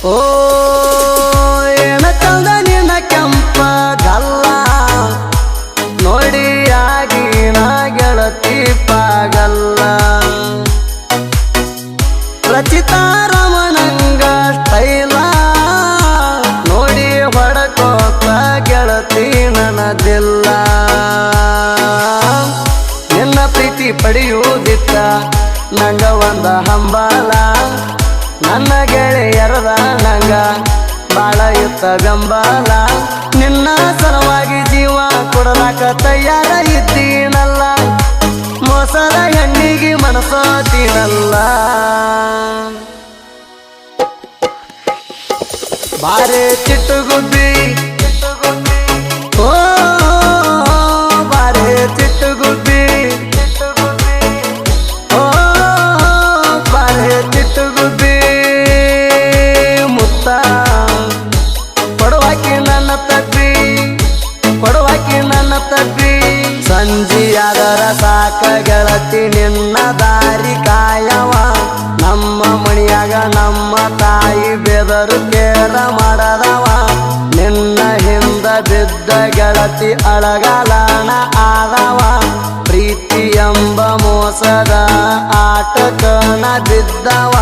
ಓ ಏನ ಚಂದ ನಿನ್ನ ಕೆಂಪಗಲ್ಲ ನೋಡಿ ಆಗಿನ ಗೆಳತಿ ಪಾಗಲ್ಲ ರಚಿತಾ ರಮಣಂಗ ಸ್ಟೈಲ ನೋಡಿ ಹೊಡಕೋತ ಗೆಳತಿ ನನದಿಲ್ಲ ನಿನ್ನ ಪ್ರೀತಿ ಪಡೆಯುವುದಿತ್ತ ನಂಗ ಒಂದ ಹಂಬಲ ನನ್ನ ಗೆಳೆಯರದ ನಂಗ ಬಾಳ ಇತ್ತ ಬೆಂಬಲ ನಿನ್ನ ಸಲುವಾಗಿ ಜೀವ ಕೊಡಲಾಕ ತಯಾರ ಇದ್ದೀನಲ್ಲ ಮೋಸದ ಹೆಣ್ಣಿಗೆ ಮನಸೋತೀನಲ್ಲ ಬಾರೆ ಚಿಟ್ಟುಗುಬ್ಬಿ ಓ ಬಾರೆ ಚಿಟ್ಟುಗುಬ್ಬಿ ಓ ಬಾರೆ ಚಿಟ್ಟುಗುಬ್ಬಿ ಮುತ್ತ ಕೊಡುವಾಕಿ ನನ್ನ ತಪ್ಪಿ ಸಂಜಿಯಾದರ ಸಾಕ ಗೆಳತಿ ನಿನ್ನ ದಾರಿ ಕಾಯವ ನಮ್ಮ ಮಣಿಯಾಗ ನಮ್ಮ ತಾಯಿ ಬೆದರು ಕೇರ ಮಾಡದವ ನಿನ್ನ ಹಿಂದ ಬಿದ್ದ ಗೆಳತಿ ಅಳಗಲಾಣ ಆದವ ಪ್ರೀತಿ ಎಂಬ ಮೋಸದ ಆಟಕನ ಬಿದ್ದವ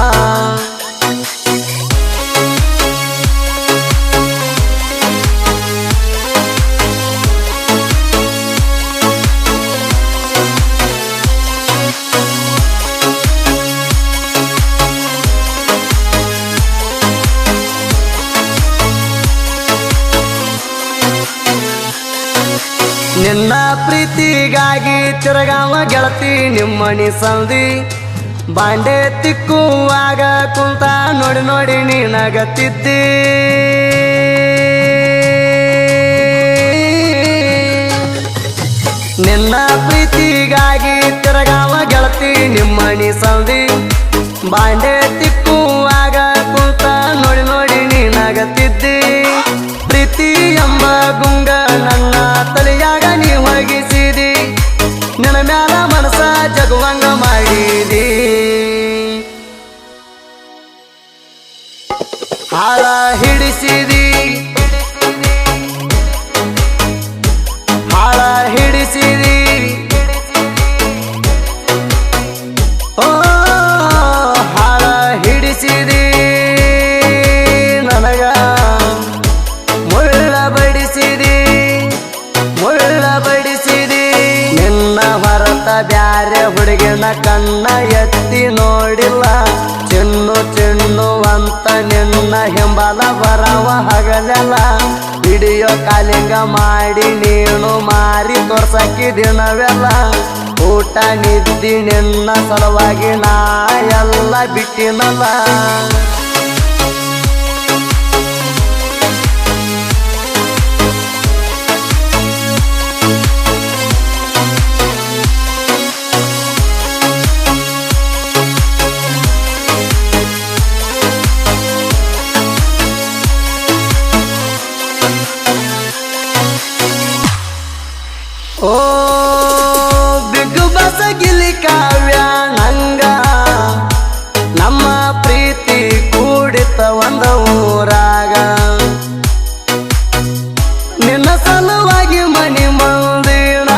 ನಿನ್ನ ಪ್ರೀತಿಗಾಗಿ ತಿರುಗಾವ ಗೆಳತಿ ನಿಮ್ಮಣಿ ಸಂದಿ ಬಾಂಡೆ ತಿಕ್ಕುವಾಗ ಕುಂತ ನೋಡಿ ನೋಡಿ ನೀನಗತ್ತಿದ್ದಿ ನಿನ್ನ ಪ್ರೀತಿಗಾಗಿ ತಿರುಗಾವ ಗೆಳತಿ ನಿಮ್ಮಣಿ ಸಂದಿ ಬಾಂಡೆ ತಿಕ್ಕುವಾಗ ಕುಂತ ನೋಡಿ ನೋಡಿ ನೀನಗತ್ತಿದ್ದಿ ಪ್ರೀತಿ ಎಂಬ ಗುಂಗ ನನ್ನ ತಲೆಯಾಗ ನೀ ಹೊರಗಿಸಿದಿ ನಿನ್ನ ಮ್ಯಾಲ ಮನಸ ಜಗುವಂಗ ಮಾಡಿದಿ ಹಾಳ ಹಿಡಿಸಿದಿ ಹಾಳ ಹಿಡಿಸಿದಿ ಓ ಹಾಳ ಹಿಡಿಸಿದಿ ನನಗ ಮುಳ್ಳ ಬಡಿಸಿದಿ ನಿನ್ನ ಹೊರತ ಬ್ಯಾರೆ ಹುಡುಗಿನ ಕಣ್ಣ ಎತ್ತಿ ನೋಡಿಲ್ಲ ಚಿನ್ನು ಚಿನ್ನು ಅಂತ ನಿನ್ನ ಹಿಂಬಲ ಬರವ ಹಗಲೆಲ್ಲ ವಿಡಿಯೋ ಕಾಲಿಂಗ ಮಾಡಿ ನೀನು ಮಾರಿ ತೋರ್ಸಕ್ಕಿ ದಿನವೆಲ್ಲ ಊಟ ನಿದ್ದಿ ನಿನ್ನ ಸಲುವಾಗಿ ನಾ ಎಲ್ಲ ಬಿಟ್ಟಿನಲ್ಲ ಓ ಬಿಗ್ಗು ಬಸಗಿಲಿ ಕಾವ್ಯ ನಂಗ ನಮ್ಮ ಪ್ರೀತಿ ಕೂಡಿತ ಒಂದ ಊರಾಗ ನಿನ್ನ ಸಲುವಾಗಿ ಮನಿ ಮಂದಿನ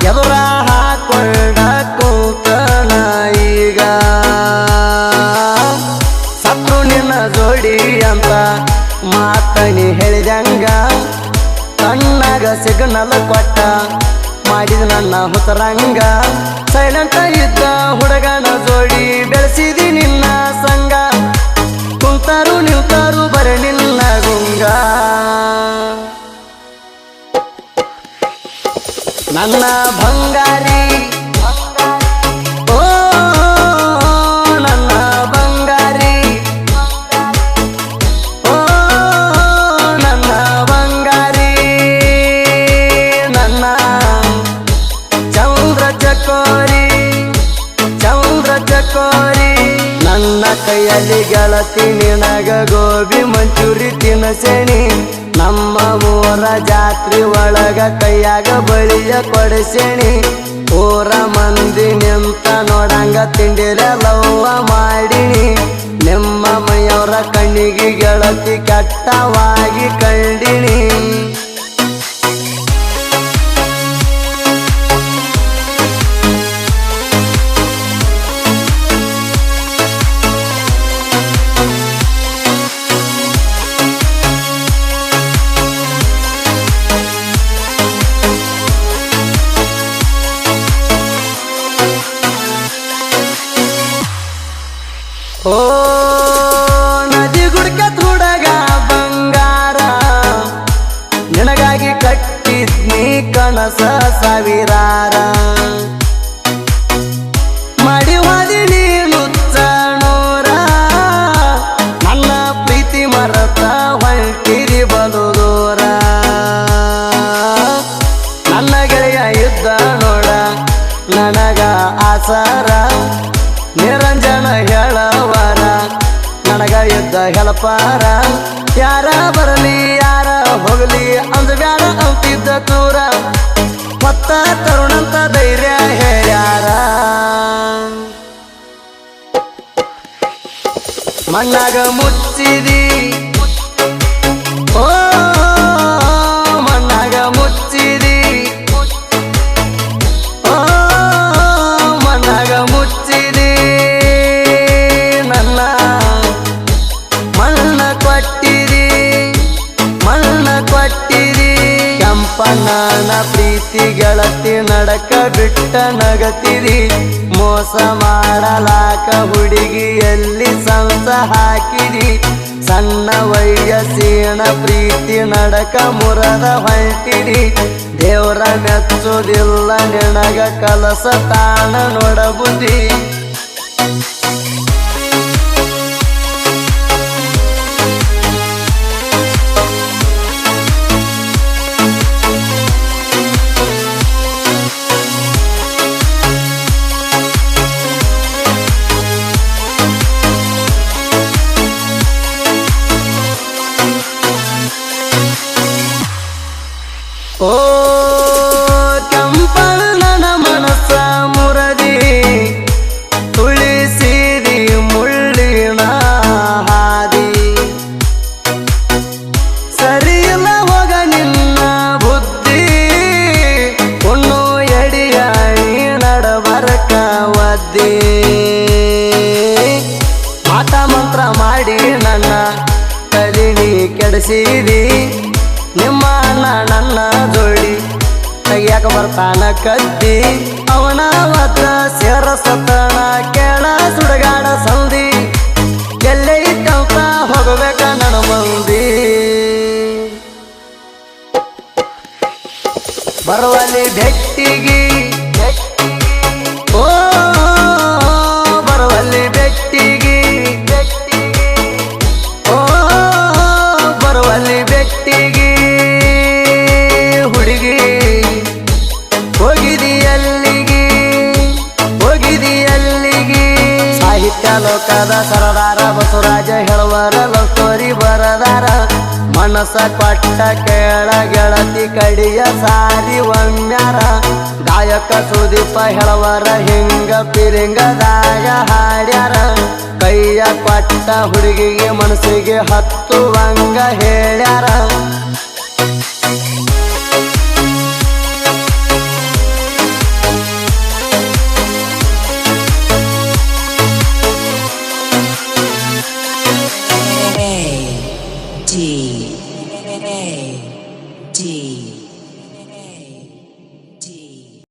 ಎದುರ ಹಾಕೊಂಡ ಕೂತನ ಈಗ ಸತ್ರು ನಿನ್ನ ಜೋಡಿ ಅಂತ ಮಾತನಿ ಹೇಳಿದಂಗ ಕಣ್ಣಾಗ ಸಿಗ್ನಲ್ ಕೊಟ್ಟ ಮಾಡಿದ ನನ್ನ ಹುತರಂಗ ಸೈಲೆಂಟ್ ಇದ್ದ ಹುಡುಗನ ಜೋಡಿ ಬೆಳೆಸಿದಿ ನಿನ್ನ ಸಂಗ ಕುಂತಾರು ನಿಲ್ತಾರು ಬರ ನಿನ್ನ ಗುಂಗ ನನ್ನ ಬಂಗಾರಿ ಓ ನನ್ನ ಬಂಗಾರಿ ಓ ನನ್ನ ಬಂಗಾರಿ ನನ್ನ ಚಂದ್ರ ಚಕೋರಿ ನನ್ನ ಕೈಯಲ್ಲಿ ಗೆಳತಿ ನಿನಗ ಗೋಬಿ ಮಂಚೂರಿ ತಿನ್ನಸೇನಿ ನಮ್ಮ ಊರ ಜಾತ್ರೆ ಒಳಗ ಕೈಯಾಗ ಬಳಿಯ ಕೊಡಸೇನಿ ಊರ ಮಂದಿ ನಿಂತ ನೋಡಂಗ ತಿಂಡಿರ ಲವ್ವ ಮಾಡಿನಿ ನಿಮ್ಮ ಮೈಯ ಮನೆಯವರ ಕಣ್ಣಿಗೆ ಗೆಳತಿ ಕೆಟ್ಟವಾಗಿ ಕಂಡಿನಿ. ಓ ನದಿ ಗುಡ್ಕ ತುಡಗ ಬಂಗಾರ ನಿನಗಾಗಿ ಕಟ್ಟಿದ್ನಿ ಕನಸ ಸಾವಿರಾರ. ಮಾಡಿ ಹೋದಿ ನೀನು ಚಣೂರ ನನ್ನ ಪ್ರೀತಿ ಮರತ ಹೊಂಟಿರಿ ಬಲು ದೂರ. ನನ್ನ ಗೆಳೆಯ ಇದ್ದ ನೋಡ ನನಗ ಆಸಾರ ನಿರಂಜನ ಹೇಳವರ ನನಗ ಇದ್ದ ಹೆಲಪಾರ. ಯಾರ ಬರಲಿ ಯಾರ ಹೋಗಲಿ ಅಂದ್ಬ್ಯಾಡ ಅಂತಿದ್ದ ತೂರ ಮತ್ತ ತರುಣಂತ ಧೈರ್ಯ ಹೇಳ್ಯಾರ. ಮಣ್ಣಾಗ ಮುಚ್ಚಿದಿ ಓ ಮಣ್ಣಾಗ ಮುಚ್ಚಿದಿ ಓ ಮಣ್ಣಾಗ ಮುಚ್ಚಿದಿ ನನ್ನ ಮಣ್ಣ ಕೊಟ್ಟಿರಿ ಮಣ್ಣ ಕೊಟ್ಟಿರಿ. ಕೆಂಪಣ್ಣನ ಪ್ರೀತಿ ಗೆಳತಿ ನಡಕ ಬಿಟ್ಟ ನಗತಿರಿ. ಮೋಸ ಮಾಡಲಾಕ ಹುಡುಗಿಯಲ್ಲಿ ಸಂಸ ಹಾಕಿರಿ. ಸಣ್ಣ ವಯಸ್ಸಿನ ಪ್ರೀತಿ ನಡಕ ಮುರದ ಹೊಂಟಿರಿ. ದೇವ್ರ ಮೆಚ್ಚುವುದಿಲ್ಲ ನಿನಗ ಕಲಸ ತಾಣ ನೋಡಬುದ್ಧಿ. ಓ ಕೆಂಪಣ್ಣನ ಮನಸ್ಸ ಮುರದಿ ತುಳಿಸಿರಿ ಮುಳ್ಳಿನ ಹಾದಿ. ಸರಿಯಿಲ್ಲ ಹೋಗ ನಿನ್ನ ಬುದ್ಧಿ ಉಣ್ಣು ಎಡಿಯಾಣಿ ನಡಬರಕ ಒದ್ದಿ. ಮಾಟ ಮಂತ್ರ ಮಾಡಿ ನನ್ನ ತಲಿನಿ ಕೆಡಿಸಿದಿ. ನಿಮ್ಮ ಅಣ್ಣ ನನ್ನ ಜೋಡಿ ತೆಗಿಯಾಕ ಬರ್ತಾನ ಕದ್ದಿ. ಅವನ ಒತ್ತ ಸೇರಸತನ ಕೇಳ ಸುಡಗಾಡ ಸಂದಿ. ಎಲ್ಲೇ ಇಟ್ಟಂತ ಹೋಗಬೇಕ ನನ್ನ ಮಂದಿ. ಬರುವಲ್ಲಿ ಬೆಟ್ಟಿಗಿ ಓ ಬರುವಲ್ಲಿ ಬೆಟ್ಟಿಗಿ ಓ ಬರುವಲ್ಲಿ ಬೆಟ್ಟಿಗಿ. ಹುಡುಗಿ ಹೋಗಿದಿ ಎಲ್ಲಿಗಿ ಹೋಗಿದಿ ಎಲ್ಲಿಗಿ. ಸಾಹಿತ್ಯ ಲೋಕದ ಸರದಾರ ಬಸವರಾಜ ಹೇಳುವರ ಲವ್ ಸ್ಟೋರಿ ಬರದಾರ. ಮನಸ ಕೊಟ್ಟ ಕೇಳ ಗೆಳತಿ ಕಡಿಯ ಸಾರಿ ಒಮ್ಮ್ಯಾರ. ಗಾಯಕ ಸುದೀಪ ಹೇಳುವರ ಹಿಂಗ ಪಿರಿಂಗದಾಗ ಹಾಡ್ಯಾರ. ಕೈಯ ಕೊಟ್ಟ ಹುಡುಗಿಗೆ ಮನಸ್ಸಿಗೆ ಹತ್ತುವಂಗ ಹೇಳ್ಯಾರ. A D